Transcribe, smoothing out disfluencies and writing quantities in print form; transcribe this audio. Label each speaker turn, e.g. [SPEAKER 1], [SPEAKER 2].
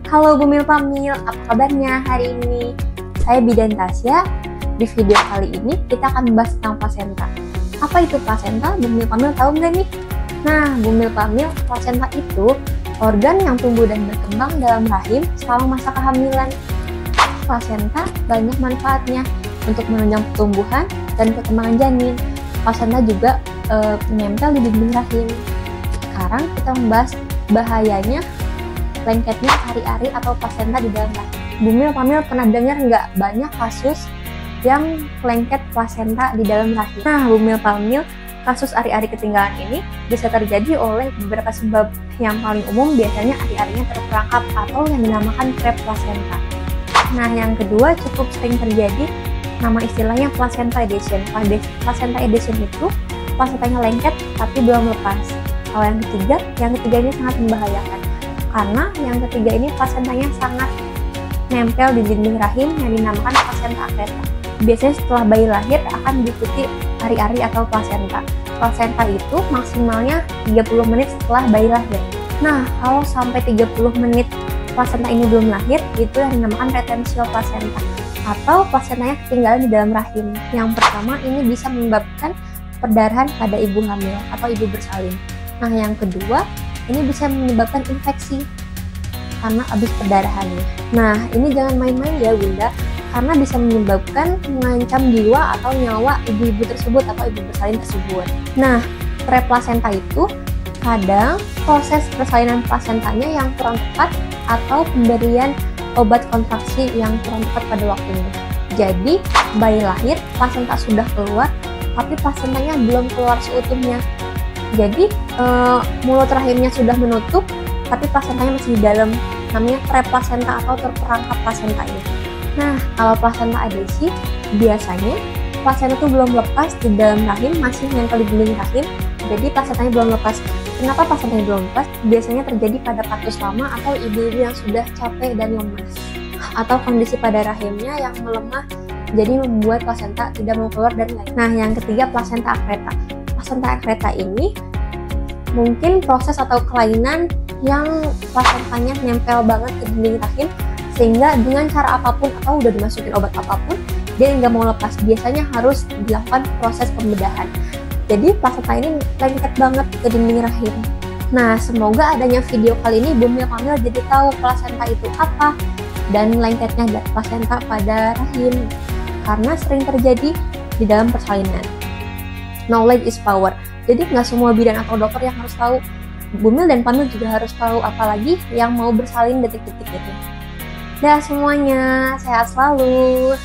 [SPEAKER 1] Halo Bumil Pamil, apa kabarnya hari ini? Saya Bidan Tasya. Di video kali ini kita akan membahas tentang plasenta. Apa itu plasenta? Bumil Pamil tahu nggak nih? Nah, Bumil Pamil, plasenta itu organ yang tumbuh dan berkembang dalam rahim selama masa kehamilan. Plasenta banyak manfaatnya untuk menunjang pertumbuhan dan perkembangan janin. Plasenta juga menempel di dinding rahim. Sekarang kita membahas bahayanya lengketnya ari-ari atau plasenta di dalam rahim. Bumil Pamil pernah dengar nggak banyak kasus yang lengket plasenta di dalam rahim? Nah, Bumil Pamil, kasus ari-ari ketinggalan ini bisa terjadi oleh beberapa sebab. Yang paling umum biasanya ari-arinya terperangkap atau yang dinamakan trap plasenta. Nah, yang kedua cukup sering terjadi, nama istilahnya placenta adhesion. Placenta adhesion itu plasentanya lengket tapi belum lepas. Kalau yang ketiga ini sangat membahayakan. Karena yang ketiga ini plasentanya sangat nempel di dinding rahim yang dinamakan plasenta akreta. Biasanya setelah bayi lahir akan diikuti ari-ari atau plasenta. Plasenta itu maksimalnya 30 menit setelah bayi lahir. Nah, kalau sampai 30 menit plasenta ini belum lahir, itu yang dinamakan retensio plasenta atau plasentanya ketinggalan di dalam rahim. Yang pertama, ini bisa menyebabkan perdarahan pada ibu hamil atau ibu bersalin. Nah, yang kedua, ini bisa menyebabkan infeksi karena habis perdarahannya. Nah, ini jangan main-main ya Bunda, karena bisa menyebabkan mengancam jiwa atau nyawa ibu-ibu tersebut atau ibu bersalin tersebut. Nah, preplasenta itu kadang proses persalinan plasentanya yang kurang tepat atau pemberian obat kontraksi yang kurang tepat pada waktunya. Jadi, bayi lahir, plasenta sudah keluar, tapi plasentanya belum keluar seutuhnya. Jadi mulut rahimnya sudah menutup, tapi plasentanya masih di dalam. Namanya preplasenta atau terperangkap plasentanya. Nah, kalau plasenta adhesi, biasanya plasenta itu belum lepas di dalam rahim, masih nempel di dinding rahim. Jadi plasentanya belum lepas. Kenapa plasentanya belum lepas? Biasanya terjadi pada partus lama atau ibu-ibu yang sudah capek dan lemas, atau kondisi pada rahimnya yang melemah, jadi membuat plasenta tidak mau keluar dari rahim. Nah, yang ketiga plasenta akreta. Plasenta akreta ini mungkin proses atau kelainan yang plasentanya nempel banget ke dinding rahim, sehingga dengan cara apapun atau udah dimasukin obat apapun dia nggak mau lepas. Biasanya harus dilakukan proses pembedahan. Jadi plasenta ini lengket banget ke dinding rahim. Nah, semoga adanya video kali ini Bumil Pamil jadi tahu plasenta itu apa dan lengketnya plasenta pada rahim, karena sering terjadi di dalam persalinan. Knowledge is power. Jadi nggak semua bidan atau dokter yang harus tahu. Bumil dan Pamil juga harus tahu, apalagi yang mau bersalin detik-detik itu. Dah semuanya, sehat selalu.